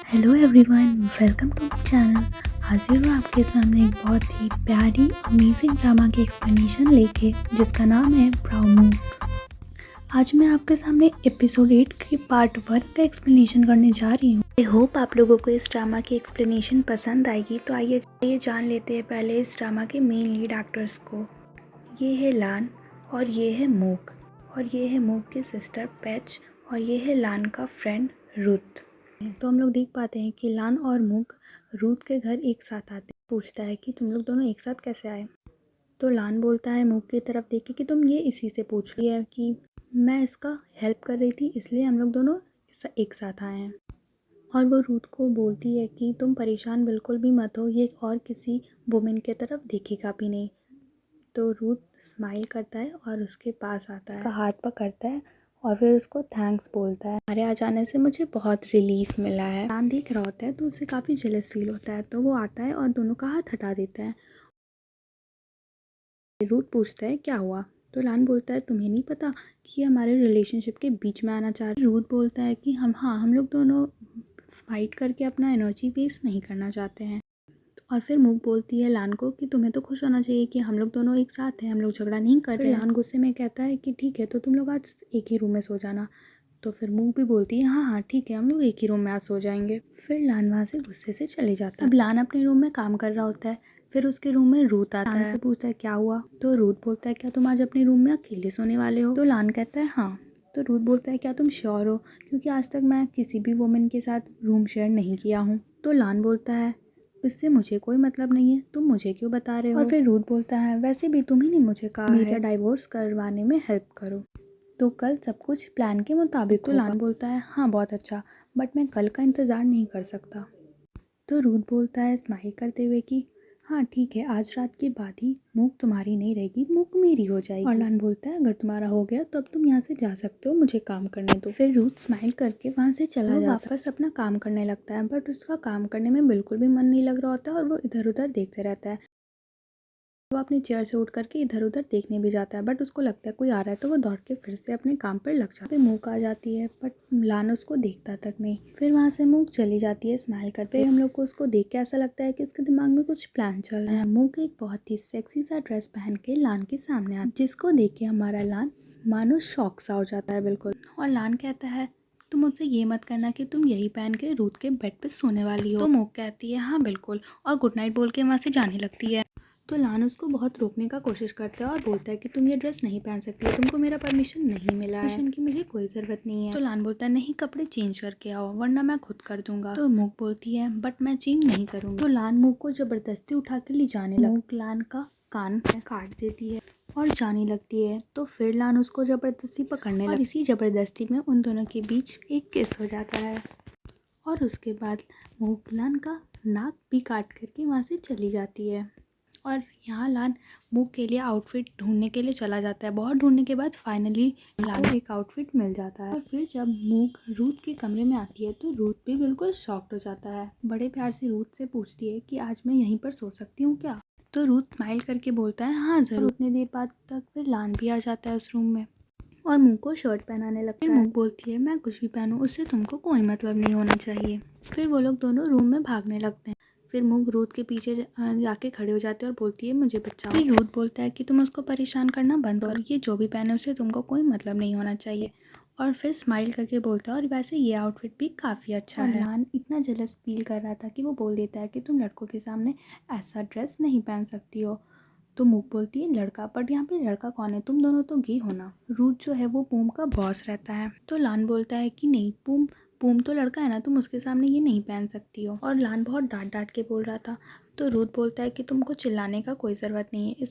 Hello everyone, welcome to my channel. हाजिर हूँ आपके सामने एक बहुत ही प्यारी अमेजिंग ड्रामा की एक्सप्लेनेशन लेके, जिसका नाम है ब्राउन। आज मैं आपके सामने एपिसोड 8 के पार्ट 1 का एक्सप्लेनेशन करने जा रही हूँ। आई होप आप लोगों को इस ड्रामा की एक्सप्लेनेशन पसंद आएगी। तो आइए जान लेते हैं पहले इस ड्रामा के मेन लीड एक्टर्स को। ये है लान और ये है मूक, और ये है मूक की सिस्टर पैच, और ये है लान का फ्रेंड रूथ। तो हम लोग देख पाते हैं कि लान और मूक रूथ के घर एक साथ आते हैं। पूछता है कि तुम लोग दोनों एक साथ कैसे आए। तो लान बोलता है मूक की तरफ देख के कि तुम ये इसी से पूछ लिया है कि मैं इसका हेल्प कर रही थी, इसलिए हम लोग दोनों एक साथ आए हैं। और वो रूथ को बोलती है कि तुम परेशान बिल्कुल भी मत हो, ये और किसी वुमेन के तरफ देखेगा भी नहीं। तो रूथ स्माइल करता है और उसके पास आता है, उसका हाथ पकड़ता है और फिर उसको थैंक्स बोलता है। हमारे आ जाने से मुझे बहुत रिलीफ मिला है। लान देख रहा होता है तो उसे काफ़ी जेलस फील होता है, तो वो आता है और दोनों का हाथ हटा देता है। रूथ पूछता है क्या हुआ। तो लान बोलता है तुम्हें नहीं पता कि ये हमारे रिलेशनशिप के बीच में आना चाह रहे। रूथ बोलता है कि हम लोग दोनों फाइट करके अपना एनर्जी वेस्ट नहीं करना चाहते हैं। और फिर मूक बोलती है लान को कि तुम्हें तो खुश होना चाहिए कि हम लोग दोनों एक साथ हैं, हम लोग झगड़ा नहीं कर रहे हैं। लान गुस्से में कहता है कि ठीक है, तो तुम लोग आज एक ही रूम में सो जाना। तो फिर मूक भी बोलती है हाँ ठीक है, हम लोग एक ही रूम में आज सो जाएंगे। फिर लान वहाँ से गुस्से से चले जाता है। अब लान अपने रूम में काम कर रहा होता है। फिर उसके रूम में रूथ आता है। लान से पूछता है क्या हुआ। तो रूथ बोलता है क्या तुम आज अपने रूम में अकेले सोने वाले हो। तो लान कहता है हाँ। तो रूथ बोलता है क्या तुम श्योर हो, क्योंकि आज तक मैं किसी भी वुमेन के साथ रूम शेयर नहीं किया हूँ। तो लान बोलता है इससे मुझे कोई मतलब नहीं है, तुम मुझे क्यों बता रहे हो। और फिर रूथ बोलता है वैसे भी तुम ही ने मुझे कहा मेरा डाइवोर्स करवाने में हेल्प करो, तो कल सब कुछ प्लान के मुताबिक होगा। तो लान बोलता है हाँ बहुत अच्छा, बट मैं कल का इंतज़ार नहीं कर सकता। तो रूथ बोलता है स्माइल करते हुए कि हाँ ठीक है, आज रात के बाद ही मूक तुम्हारी नहीं रहेगी, मूक मेरी हो जाएगी। और लान बोलता है अगर तुम्हारा हो गया तो अब तुम यहाँ से जा सकते हो, मुझे काम करने दो। फिर रूथ स्माइल करके वहाँ से चला जाता है। वापस अपना काम करने लगता है, बट उसका काम करने में बिल्कुल भी मन नहीं लग रहा होता है और वो इधर उधर देखते रहता है। वो अपनी चेयर से उठ करके इधर उधर देखने भी जाता है, बट उसको लगता है कोई आ रहा है, तो वो दौड़ के फिर से अपने काम पर लग जाता है। मूक आ जाती है, बट लान उसको देखता तक नहीं। फिर वहाँ से मूक चली जाती है स्माइल करते। हम लोग को उसको देख के ऐसा लगता है कि उसके दिमाग में कुछ प्लान चल रहा है। मूक एक बहुत ही सेक्सी सा ड्रेस पहन के लान के सामने आता है, जिसको देख के हमारा लान मानो शौक सा हो जाता है बिल्कुल। और लान कहता है तुम मुझसे ये मत करना कि तुम यही पहन के रूथ के बेड पे सोने वाली हो। तो मूक कहती है हाँ बिल्कुल, और गुड नाइट बोल के वहाँ से जाने लगती है। तो लान उसको बहुत रोकने का कोशिश करता है और बोलता है कि तुम ये ड्रेस नहीं पहन सकती, तुमको मेरा परमिशन नहीं मिला है, परमिशन की मुझे कोई ज़रूरत नहीं है। तो लान बोलता है नहीं, कपड़े चेंज करके आओ वरना मैं खुद कर दूंगा। तो मूक बोलती है बट मैं चेंज नहीं करूँगी। तो लान मूक को ज़बरदस्ती उठा कर ले जाने लगती है। मूक लान का कान काट देती है और जाने लगती है। तो फिर लान उसको ज़बरदस्ती पकड़ने लगती है, इसी ज़बरदस्ती में उन दोनों के बीच एक किस हो जाता है। और उसके बाद मूक लान का नाक भी काट करके वहाँ से चली जाती है। और यहाँ लान मूक के लिए आउटफिट ढूंढने के लिए चला जाता है। बहुत ढूंढने के बाद फाइनली लान को एक आउटफिट मिल जाता है। और फिर जब मूक रूथ के कमरे में आती है तो रूथ भी बिल्कुल शॉक्ड हो जाता है। बड़े प्यार से रूथ से पूछती है कि आज मैं यहीं पर सो सकती हूँ क्या। तो रूथ स्माइल करके बोलता है हाँ ज़रूर। उतनी देर बाद तक फिर लान भी आ जाता है उस रूम में और मूक को शर्ट पहनाने लगता है। मूक बोलती है मैं कुछ भी पहनूं उससे तुमको कोई मतलब नहीं होना चाहिए। फिर वो लोग दोनों रूम में भागने लगते हैं। फिर मूक रूथ के पीछे जाके खड़े हो जाते हैं और बोलती है मुझे बचाओ। फिर रूथ बोलता है कि तुम उसको परेशान करना बंद करो, ये जो भी पहने उससे तुमको कोई मतलब नहीं होना चाहिए। और फिर स्माइल करके बोलता है और वैसे ये आउटफिट भी काफ़ी अच्छा है। लान इतना जलस फील कर रहा था कि वो बोल देता है कि तुम लड़कों के सामने ऐसा ड्रेस नहीं पहन सकती हो। तो मूक बोलती है लड़का, बट यहाँ पे लड़का कौन है, तुम दोनों तो गे हो ना। रूथ जो है वो पूम का बॉस रहता है। तो लान बोलता है कि नहीं, पूम तो लड़का है ना, तुम उसके सामने ये नहीं पहन सकती हो। और लान बहुत डांट डांट के बोल रहा था। तो रूथ बोलता है कि तुमको चिल्लाने का कोई ज़रूरत नहीं है,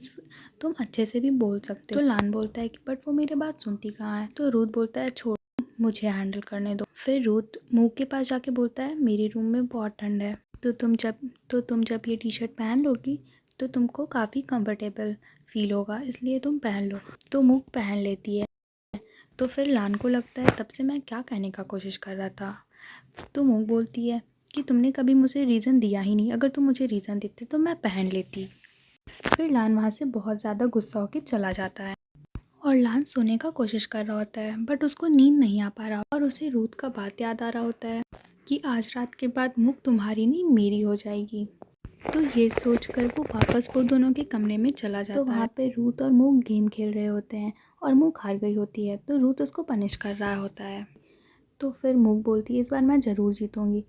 तुम अच्छे से भी बोल सकते हो। तो लान बोलता है कि बट वो मेरी बात सुनती कहाँ है। तो रूथ बोलता है छोड़, मुझे हैंडल करने दो। फिर रूथ मूक के पास जाके बोलता है मेरे रूम में बहुत ठंड है, तो तुम जब ये टी शर्ट पहन लोगी तो तुमको काफ़ी कंफर्टेबल फील होगा, इसलिए तुम पहन लो। तो मूक पहन लेती है। तो फिर लान को लगता है तब से मैं क्या कहने का कोशिश कर रहा था। तो मूक बोलती है कि तुमने कभी मुझे रीज़न दिया ही नहीं, अगर तुम मुझे रीज़न देते तो मैं पहन लेती। फिर लान वहाँ से बहुत ज़्यादा गुस्सा होकर चला जाता है और लान सोने का कोशिश कर रहा होता है, बट उसको नींद नहीं आ पा रहा और उसे रूथ का बात याद आ रहा होता है। कि आज रात के बाद मूक तुम्हारी नहीं मेरी हो जाएगी। तो ये सोचकर वो वापस वो दोनों के कमरे में चला जाता है। तो वहाँ पे रूथ और मूक गेम खेल रहे होते हैं और मूक हार गई होती है, तो रूथ उसको पनिश कर रहा होता है। तो फिर मूक बोलती है इस बार मैं ज़रूर जीतूंगी।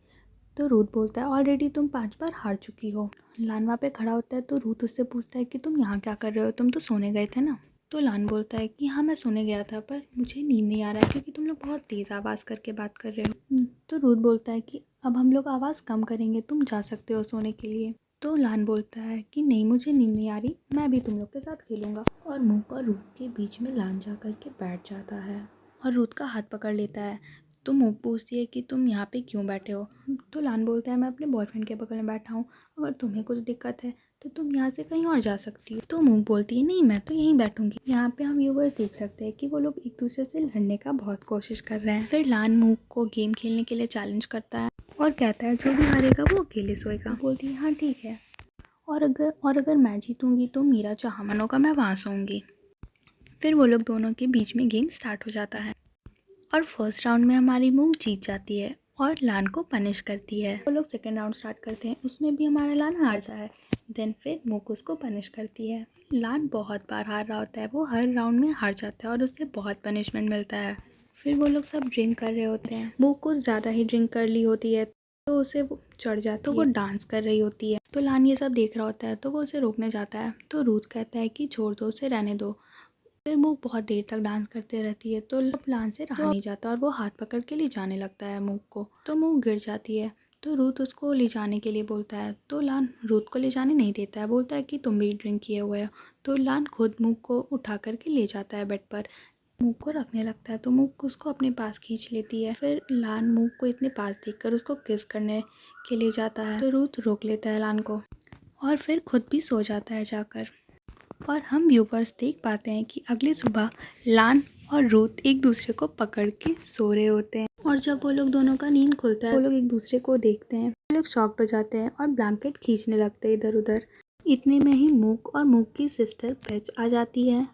तो रूथ बोलता है ऑलरेडी तुम 5 बार हार चुकी हो। लान वहाँ पे खड़ा होता है, तो रूथ उससे पूछता है कि तुम यहाँ क्या कर रहे हो, तुम तो सोने गए थे ना। तो लान बोलता है कि हाँ मैं सोने गया था, पर मुझे नींद नहीं आ रहा है क्योंकि तुम लोग बहुत तेज़ आवाज़ करके बात कर रहे हो। तो रूथ बोलता है कि अब हम लोग आवाज़ कम करेंगे, तुम जा सकते हो सोने के लिए। तो लान बोलता है कि नहीं मुझे नींद नहीं आ रही, मैं भी तुम लोग के साथ खेलूँगा। और मूक और रूथ के बीच में लान जा कर के बैठ जाता है और रूथ का हाथ पकड़ लेता है। तो मूक पूछती है कि तुम यहाँ पे क्यों बैठे हो। तो लान बोलता है मैं अपने बॉयफ्रेंड के बगल में बैठा हूँ, अगर तुम्हें कुछ दिक्कत है तो तुम यहाँ से कहीं और जा सकती हो। तो मूक बोलती है नहीं मैं तो यहीं बैठूंगी। यहाँ पे हम व्यूवर्स देख सकते हैं कि वो लोग एक दूसरे से लड़ने का बहुत कोशिश कर रहे हैं। फिर लान मूक को गेम खेलने के लिए चैलेंज करता है और कहता है जो भी हारेगा वो अकेले सोएगा। बोलती है हाँ ठीक है, और अगर मैं जीतूंगी तो मेरा जहाँ मन होगा मैं वहाँ सोऊंगी। फिर वो लोग दोनों के बीच में गेम स्टार्ट हो जाता है और फर्स्ट राउंड में हमारी मूक जीत जाती है और लान को पनिश करती है। वो लोग सेकेंड राउंड स्टार्ट करते हैं, उसमें भी हमारा लान हार जाता है। देन फिर मूक उसको पनिश करती है। लान बहुत बार हार रहा होता है, वो हर राउंड में हार जाता है और उसे बहुत पनिशमेंट मिलता है। फिर वो लोग सब ड्रिंक कर रहे होते हैं, मूक कुछ ज़्यादा ही ड्रिंक कर ली होती है तो उसे वो चढ़ जाती है। तो वो डांस कर रही होती है, तो लान ये सब देख रहा होता है, तो वो उसे रोकने जाता है। तो रूथ कहता है कि छोड़ दो उसे, रहने दो। फिर मूक बहुत देर तक डांस करते रहती है, तो लान से रहा नहीं जाता और वो हाथ पकड़ के ले जाने लगता है मूक को। तो मूक गिर जाती है, तो रूथ उसको ले जाने के लिए बोलता है, तो लान रूथ को ले जाने नहीं देता है, बोलता है कि तुम भी ड्रिंक किए हुए हो। तो लान खुद मूक को उठा करके ले जाता है बेड पर, मूक को रखने लगता है। तो मूक उसको अपने पास खींच लेती है। फिर लान मूक को इतने पास देखकर उसको किस करने के लिए जाता है, तो रूथ रोक लेता है लान को और फिर खुद भी सो जाता है जाकर। और हम व्यूवर्स देख पाते हैं कि अगली सुबह लान और रूथ एक दूसरे को पकड़ के सो रहे होते हैं और जब वो लोग दोनों का नींद खुलता है वो लोग एक दूसरे को देखते हैं, वो लोग शॉक्ड हो जाते हैं और ब्लैंकेट खींचने लगते हैं इधर उधर। इतने में ही मूक और मूक की सिस्टर पेच आ जाती है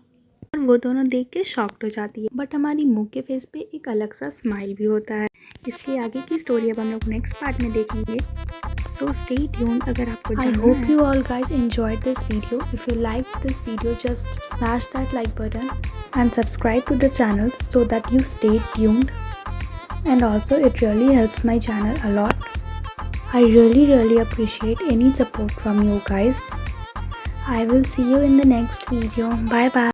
और वो दोनों देख के शॉक्ड हो जाती है। बट हमारी मूक के फेस पे एक अलग सा स्माइल भी होता है। इसके आगे की स्टोरी अब हम लोग नेक्स्ट पार्ट में देखेंगे, so stay tuned अगर आपको जानना है। I hope you all guys enjoyed this video. If you liked this video, just smash that like button and subscribe to the channel so that you stay tuned. And also it really helps my channel a lot. I really appreciate any support from you guys. I will see you in the next video. Bye bye.